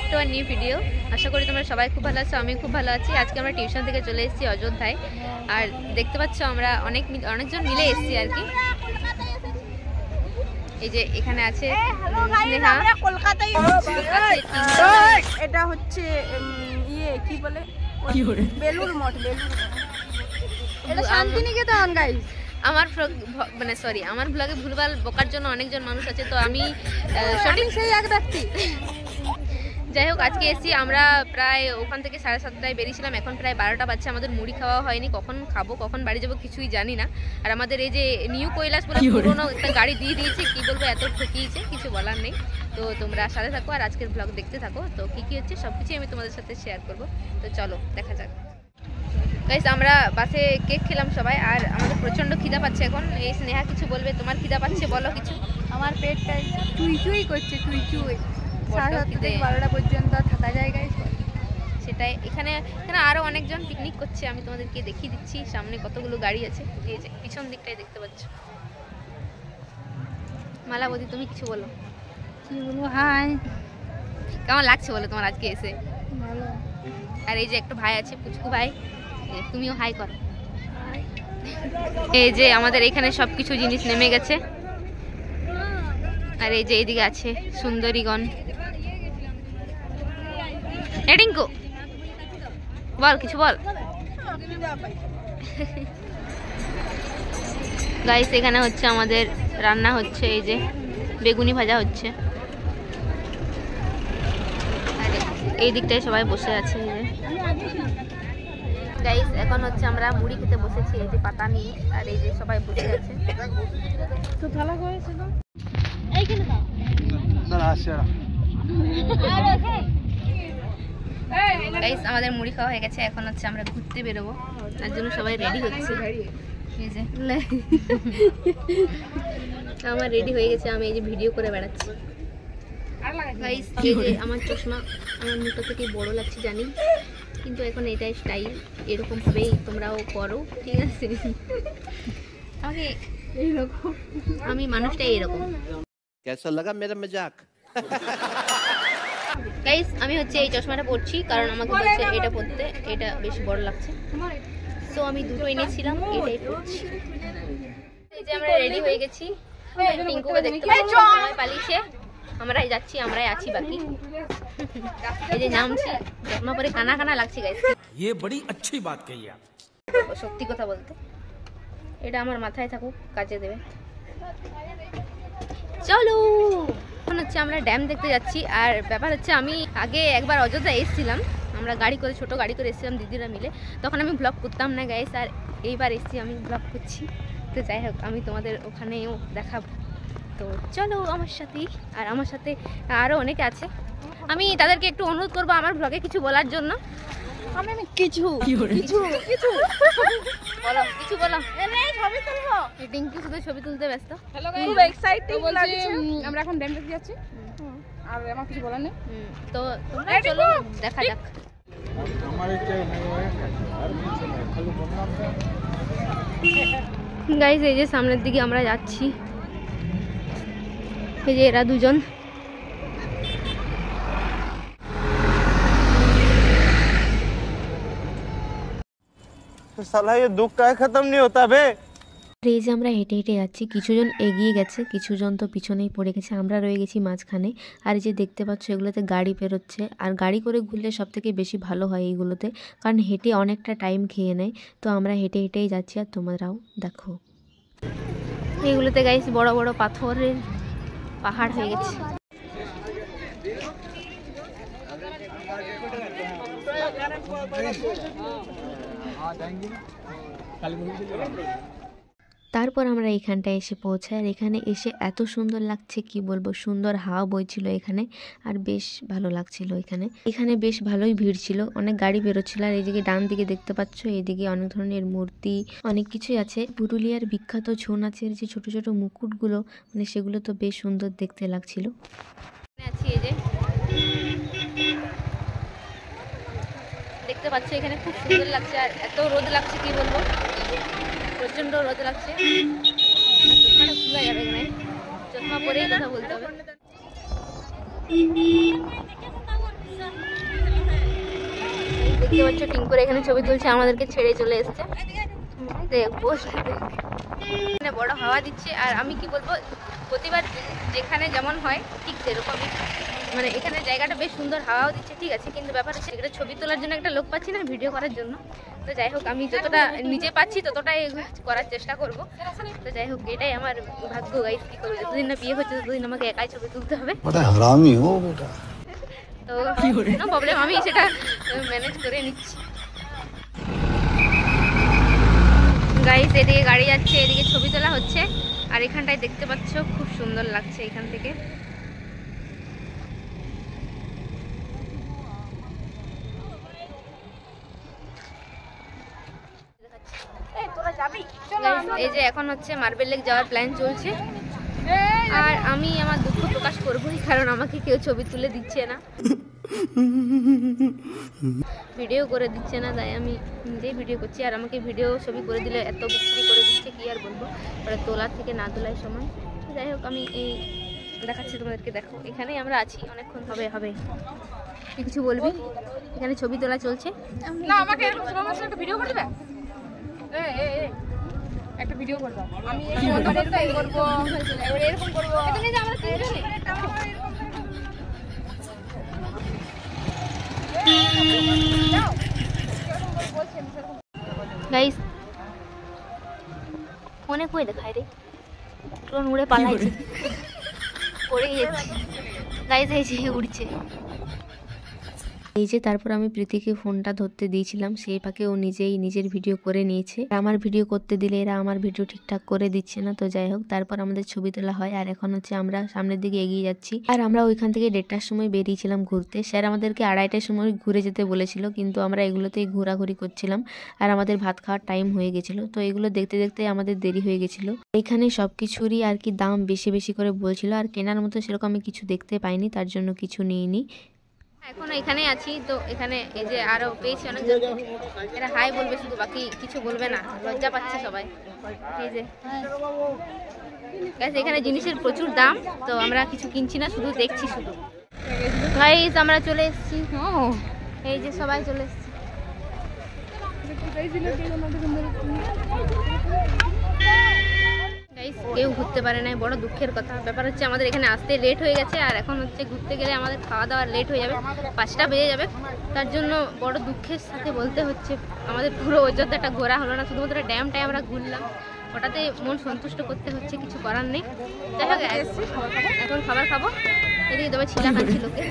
Two আর new video. আশা করি তোমরা সবাই খুব ভালো আছো, আমি খুব ভালো আছি। আজকে আমরা টিউশন থেকে চলে এসেছি অযোধ্যায়, আর দেখতে পাচ্ছ আমরা অনেকজন মিলে এসেছি আর কি। এই যে এখানে আছে আমরা কলকাতায় এটা হচ্ছে ইয়ে কি বলে বেলুর মঠ, এটা শান্তিনিকেতন গাইস। আমার আমার ব্লগে ভুলভাল বকার জন্য অনেকজন মানুষ আছে, তো আমি সঠিক সেই এক ব্যক্তি। যাই হোক, আজকে এসেছি আমরা প্রায় ওখান থেকে 7:30টায় বেরিয়েছিলাম, এখন প্রায় 12টা বাজছে। আমাদের মুড়ি খাওয়া হয়নি, কখন খাবো কখন বাড়ি যাবো কিছুই জানি না। আর আমাদের এই যে নিউ কৈলাস বলে পুরোনো একটা গাড়ি দিয়ে দিয়েছে, কি বলবো এত ঠকিয়েছে, কিছু বলার নেই। তো তোমরা সাথে থাকো আর আজকের ব্লগ দেখতে থাকো। তো কি হচ্ছে সব কিছুই আমি তোমাদের সাথে শেয়ার করবো। তো চলো দেখা যাক। গাইস আমরা বাসে কেক খেলাম সবাই, আর আমাদের প্রচন্ড খিদা পাচ্ছে এখন। এই স্নেহা কিছু বলবে, তোমার খিদা পাচ্ছে বলো কিছু। আমার পেটটা চুই করছে, চুই 7:30 থেকে 12টা পর্যন্ত থাকা জায়গায় সেটাই। এখানে আরো অনেকজন পিকনিক করছে, আমি তোমাদেরকে দেখিয়ে দিচ্ছি। সামনে কতগুলো গাড়ি আছে, এই যে পিছন দিকটাই দেখতে পাচ্ছ। মালাবতী তুমি কিছু বলো। কি বলবো, হাই কেমন লাগছে বলো তোমার আজকে এসে? ভালো। আর এই যে একটা ভাই আছে পুচকু ভাই, তুমিও হাই করো। এই যে আমাদের এখানে সবকিছু জিনিস নেমে গেছে, আর এই যে এইদিকে আছে সুন্দরীগণ। এডিঙ্কু বল কিছু বল। গাইস এখানে হচ্ছে আমাদের রান্না হচ্ছে, এই যে বেগুনি ভাজা হচ্ছে, আর এই দিকটায় সবাই বসে আছে। এই যে গাইস এখন হচ্ছে আমরা মুড়ি খেতে বসেছি, এই যে পাতা নিয়ে, আর এই যে সবাই বসে আছে। তো ভালো করেছে তো এইখানে দাও দাঁড়া আসছে। গাইস আমাদের মুড়ি খাওয়া হয়ে গেছে, এখন হচ্ছে আমরা ঘুরতে বেরোবো, তার জন্য সবাই রেডি হচ্ছে। এই যে আমার রেডি হয়ে গেছে, আমি এই যে ভিডিও করে বেড়াচ্ছি। গাইস এই যে আমার চশমা আমার মুখটা থেকে বড় লাগছে জানি, কিন্তু এখন এটাই স্টাইল, এরকম ভাবেই তোমরাও করো, ঠিক আছে? আমাকে এইরকম, আমি মানুষটাই এরকম। কেসা লাগা মেরা মজাক? গাইস আমি হচ্ছে এই চশমাটা পরছি কারণ আমাকে বলছে এটা পরতে, এটা বেশ বড় লাগছে, সো আমি দুটো এনেছিলাম, এটাই পরছি। এই যে আমরা রেডি হয়ে গেছি, টিঙ্কুকে দেখতে পাচ্ছি সবাই পালিয়েছে, আমরাই যাচ্ছি, আমরাই আছি বাকি। এই যে নামছি, চশমা পরে কানা কানা লাগছে গাইস। ये बड़ी अच्छी बात कही आप। সত্যি কথা বলতে এটা আমার মাথায় থাকুক, কাজে দেবে। চলো এখন হচ্ছে আমরা ড্যাম দেখতে যাচ্ছি। আর ব্যাপার হচ্ছে আমি আগে একবার অযোধ্যা এসেছিলাম, আমরা গাড়ি করে ছোট গাড়ি করে এসেছিলাম দিদিরা মিলে, তখন আমি ব্লগ করতাম না গাইস, আর এইবার এসেছি আমি ব্লগ করছি। তো যাই হোক আমি তোমাদের ওখানেও দেখাবো, তো চলো আমার সাথেই। আর আমার সাথে আরও অনেকে আছে, আমি তাদেরকে একটু অনুরোধ করবো আমার ব্লগে কিছু বলার জন্য। আমি কিছু বলো কিছু বলো। ছবি তুলবো, টিঙ্কি শুধু ছবি তুলতে ব্যস্ত। খুব এক্সাইটিং লাগছে। আমরা এখন ড্যাম দেখতে যাচ্ছি, আর আমার কিছু বলার নেই। তো তোমরা চলো দেখা যাক। গাইস এই যে সামনের দিকে আমরা যাচ্ছি, এই যে এরা দুজন। साला ये दुख का खत्म नहीं होता बे। এই যে আমরা হেঁটে হেঁটে যাচ্ছি, কিছুজন এগিয়ে গেছে, কিছুজন তো পিছনেই পড়ে গেছে, আমরা রয়ে গেছি মাঝখানে। আর এই যে দেখতে পাচ্ছ এগুলোতে গাড়ি বেরোচ্ছে, আর গাড়ি করে ঘুরলে সব থেকে বেশি ভালো হয় এইগুলোতে, কারণ হেঁটে অনেকটা টাইম খেয়ে নেয়। তো আমরা হেঁটে হেঁটেই যাচ্ছি, আর তোমরাও দেখো এইগুলোতে গাইস বড় বড় পাথরের পাহাড় হয়ে গেছে। তারপর আমরা এখানটায় এসে পৌঁছাই, আর এখানে এসে এত সুন্দর লাগছে কি বলবো, সুন্দর হাওয়া বইছিল এখানে, আর বেশ ভালো লাগছিল। এখানে বেশ ভালোই ভিড় ছিল, অনেক গাড়ি বেরোচ্ছিল। আর এইদিকে ডান দিকে দেখতে পাচ্ছ, এইদিকে অনেক ধরনের মূর্তি, অনেক কিছুই আছে। পুরুলিয়ার বিখ্যাত ছৌ নাচের যে ছোট ছোট মুকুটগুলো, মানে সেগুলো তো বেশ সুন্দর দেখতে লাগছিল। এই যে দেখতে পাচ্ছ এখানে খুব সুন্দর লাগছে, আর এত রোদ লাগছে কি বলবো, প্রচন্ড রোদ লাগছে। চশমাটা খুলে যাবে এখানে, চশমা পরেই কথা বলতে হবে। দেখতে পাচ্ছ টিঙ্কুর এখানে ছবি তুলছে, আমাদেরকে ছেড়ে চলে এসছে। দেখ বসে এখানে বড় হাওয়া দিচ্ছে। আর আমি কি বলবো, প্রতিবার যেখানে যেমন হয় ঠিক সেরকমই, মানে এখানে জায়গাটা বেশ সুন্দর, হাওয়াও দিচ্ছে ঠিক আছে, কিন্তু ব্যাপার হচ্ছে এটা ছবি তোলার জন্য একটা লোক পাচ্ছি না ভিডিও করার জন্য। তো যাই হোক, আমি যতটা নিজে পাচ্ছি ততটাই করার চেষ্টা করব। তো যাই হোক, এটাই আমার ভাগ্য গাইস, কি করবো, যতদিন না বিয়ে হচ্ছে ততদিন আমাকে একাই ছবি তুলতে হবে। তো নো প্রবলেম, আমি সেটা ম্যানেজ করে নিচ্ছি। গাইস এদিকে গাড়ি যাচ্ছে, এদিকে ছবি তোলা হচ্ছে, আর এখানটায় দেখতে পাচ্ছ খুব সুন্দর লাগছে এখান থেকে। এই যে এখন হচ্ছে মার্বেল লেক যাওয়ার প্ল্যান চলছে, আর আমি আমার দুঃখ প্রকাশ করবোই, কারণ আমাকে কেউ ছবি তুলে দিচ্ছে না, ভিডিও করে দিচ্ছে না, তাই আমি নিজেই ভিডিও করছি। আর আমাকে ভিডিও ছবি করে দিলে এত বিক্রি করে দিচ্ছে, কি আর বলবো, তোলার থেকে না তোলার সময়। যাই হোক, আমি এই দেখাচ্ছি তোমাদেরকে, দেখো এখানেই আমরা আছি, অনেকক্ষণ হবে হবে। তুই কিছু বলবি? এখানে ছবি তোলা চলছে না, আমাকে একটা ভিডিও করে দেবে, একটা ভিডিও করবো আমি, করবো এরকম করবো, এখানে যে আমরা তিনজনে গাইস ফোনে কই দেখায় রে, ড্রোন উড়ে পালাইছে, পড়ে গেছে গাইস, এই যে উড়ছে। এই যে তারপর আমি প্রীতিকে ফোনটা ধরতে দিয়েছিলাম, সেই ফাঁকে ও নিজেই নিজের ভিডিও করে নিয়েছে। আমার ভিডিও করতে দিলে এরা আমার ভিডিও ঠিকঠাক করে দিচ্ছে না। তো যাই হোক, তারপর আমাদের ছবি তোলা হয়, আর এখন হচ্ছে আমরা সামনের দিকে এগিয়ে যাচ্ছি। আর আমরা ওইখান থেকে 1:30টার সময় বেরিয়েছিলাম ঘুরতে। স্যার আমাদেরকে 2:30টার সময় ঘুরে যেতে বলেছিল, কিন্তু আমরা এগুলোতেই ঘোরাঘুরি করছিলাম, আর আমাদের ভাত খাওয়ার টাইম হয়ে গেছিলো। তো এগুলো দেখতে দেখতে আমাদের দেরি হয়ে গেছিলো। এখানে সব কিছুরই আর কি দাম বেশি বেশি করে বলছিল, আর কেনার মতো সেরকম আমি কিছু দেখতে পাইনি, তার জন্য কিছু নিইনি। এখন এখানে আছি, তো এখানে এই যে আরো পেয়েছি অনেকজন, এরা হাই বলবে শুধু, বাকি কিছু বলবে না, লজ্জা পাচ্ছে সবাই। এই যে এখানে জিনিসের প্রচুর দাম, তো আমরা কিছু কিনছি না, শুধু দেখছি শুধু। গাইস আমরা চলে এসেছি, এই যে সবাই চলে এসেছি। কেউ ঘুরতে পারে না, বড় দুঃখের কথা। ব্যাপার হচ্ছে আমাদের এখানে আসতে লেট হয়ে গেছে, আর এখন হচ্ছে ঘুরতে গেলে আমাদের খাওয়া দাওয়া লেট হয়ে যাবে, 5টা বেজে যাবে। তার জন্য বড় দুঃখের সাথে বলতে হচ্ছে আমাদের পুরো অযোধ্যাটা ঘোরা হলো না, শুধুমাত্র ড্যামটাই আমরা ঘুরলাম, ওটাতে মন সন্তুষ্ট করতে হচ্ছে, কিছু করার নেই। যাই হোক, এখন খাবার খাবো। এদিকে তবে ছিলা খাচ্ছি লোকে,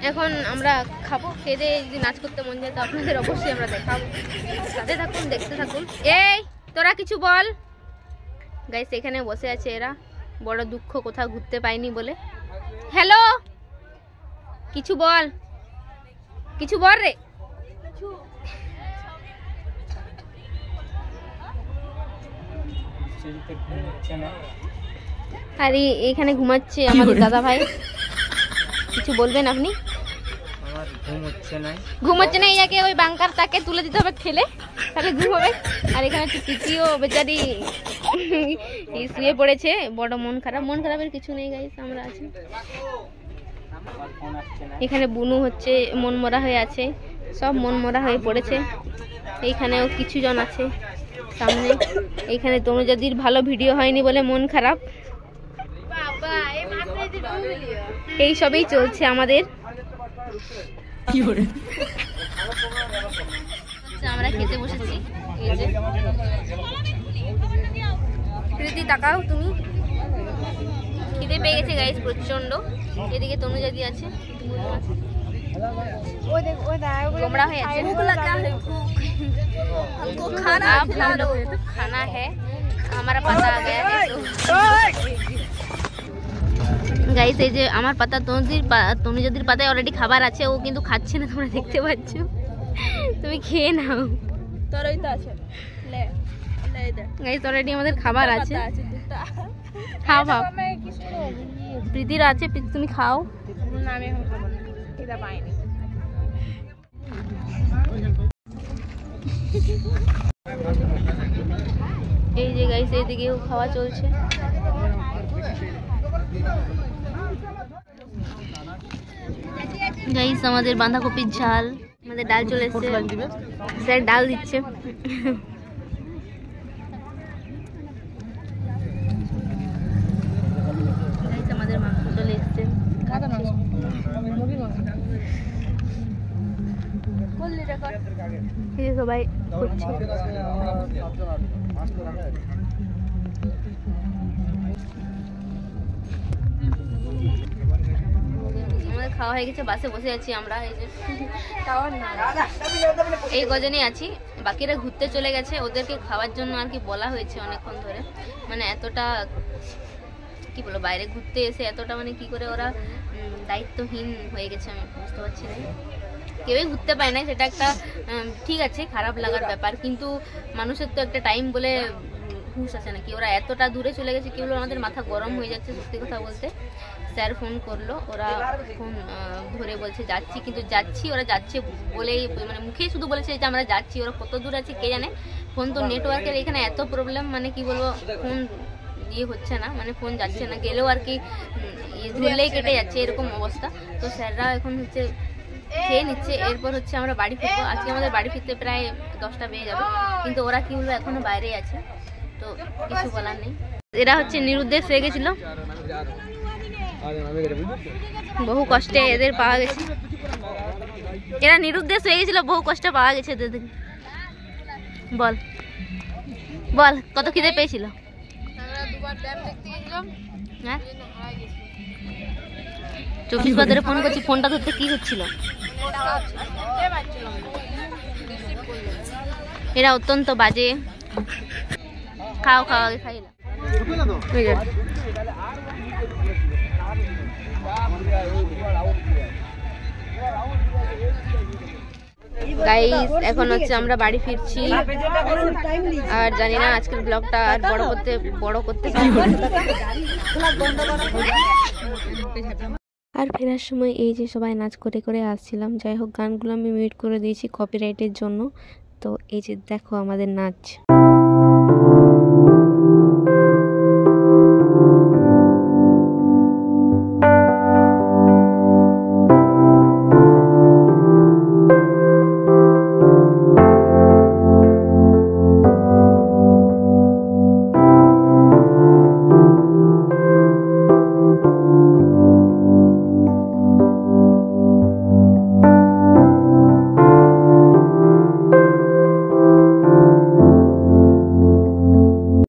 এখন আমরা খাবো, খেতে যদি নাচ করতে মন যায় তো আপনাদের অবশ্যই আমরা দেখাবো, সাথে থাকুন, দেখতে থাকুন। এই তোরা কিছু বল। গাইস এখানে বসে আছে এরা, বড় দুঃখ কোথাও ঘুরতে পাইনি বলে। হ্যালো, কিছু বল, কিছু বল রে। আর এখানে ঘুমাচ্ছে আমাদের দাদা ভাই, কিছু বলবেন আপনি? ঘুমোচ্ছে না, ইয়াকে ওই বাঙ্কার তাকে তুলে দিতে হবে ঠেলে, তাহলে ঘুম হবে। আর এখানে প্রীতিও বেচারি শুয়ে পড়েছে, বড় মন খারাপ। মন খারাপের কিছু নেই গাইস, আমরা আছি। এখানে বুনু হচ্ছে মন মরা হয়ে আছে, সব মন মরা হয়ে পড়েছে। এইখানেও কিছু জন আছে সামনে। এইখানে তনুজাদির ভালো ভিডিও হয়নি বলে মন খারাপ। এই সবই চলছে আমাদের। আমরা খেতে বসেছি, প্রীতি তাকাও তুমি, খিদে পেয়ে গেছে গাইস প্রচন্ড। এদিকে তনুজাদি আছে, গোমড়া হয়ে আছে। খানা है हमारा पता आ गया है। গাইস এই যে আমার পাতা, তনুজাদির পাতায় অলরেডি খাবার আছে, ও কিন্তু খাচ্ছে না, তোমরা দেখতে পাচ্ছ। তুমি খেয়ে নাও, তোরই তো আছে। গাইস অলরেডি আমাদের খাবার আছে, খাও খাও। প্রীতির আছে, প্রীতি তুমি খাও। এই যে গাইস এইদিকেও খাওয়া চলছে। গাইস আমাদের বাঁধাকপির ঝাল, আমাদের ডাল চলে এসেছে, স্যার ডাল দিচ্ছে। গাইস আমাদের মাংস চলে এসেছে, সবাই করছে। খাওয়া হয়ে গেছে, বাসে বসে আছি আমরা। এই যে এই গজনেই আছি, বাকিরা ঘুরতে চলে গেছে, ওদেরকে খাওয়ার জন্য আর কি বলা হয়েছে অনেকক্ষণ ধরে। মানে এতটা কি বলবো, বাইরে ঘুরতে এসে এতটা মানে কি করে ওরা দায়িত্বহীন হয়ে গেছে আমি বুঝতে পারছি না। কেউই ঘুরতে পায় না, সেটা একটা ঠিক আছে, খারাপ লাগার ব্যাপার, কিন্তু মানুষের তো একটা টাইম বলে হুঁশ আছে নাকি। ওরা এতটা দূরে চলে গেছে, কেউ আমাদের মাথা গরম হয়ে যাচ্ছে সত্যি কথা বলতে। স্যার ফোন করলো, ওরা ফোন ধরে বলছে যাচ্ছি, কিন্তু যাচ্ছি ওরা যাচ্ছে বলেই মানে মুখেই শুধু বলেছে যে আমরা যাচ্ছি, ওরা কত দূর আছে কে জানে। ফোন তো নেটওয়ার্কের এখানে এত প্রবলেম, মানে কি বলবো, ফোন ইয়ে হচ্ছে না, মানে ফোন যাচ্ছে না, গেলেও আর কি ধরলেই কেটে যাচ্ছে এরকম অবস্থা। তো স্যাররা এখন হচ্ছে খেয়ে নিচ্ছে, এরপর হচ্ছে আমরা বাড়ি ফিরবো। আজকে আমাদের বাড়ি ফিরতে প্রায় 10টা বেজে যাবে, কিন্তু ওরা কি বলবো এখনো বাইরেই আছে, তো কিছু বলার নেই। এরা হচ্ছে নিরুদ্দেশ হয়ে গেছিল, বহু কষ্টে এদের পাওয়া গেছে। এরা নিরুদ্দেশ হয়ে গেছিল, বহু কষ্টে পাওয়া গেছে এদের। বল বল কত খিদে পেয়েছিল? হ্যাঁ 24 বার ধরে ফোন করছি, ফোনটা ধরতে কি হচ্ছিল? এরা অত্যন্ত বাজে। খাও খাও, আগে খাইলা। গাইস এখন হচ্ছে আমরা বাড়ি ফিরছি, আর জানি না আজকের ব্লগটা আর বড় করতে পারবো। আর ফেরার সময় এই যে সবাই নাচ করে করে আসছিলাম। যাই হোক গানগুলো আমি মিউট করে দিয়েছি কপিরাইটের জন্য। তো এই যে দেখো আমাদের নাচ।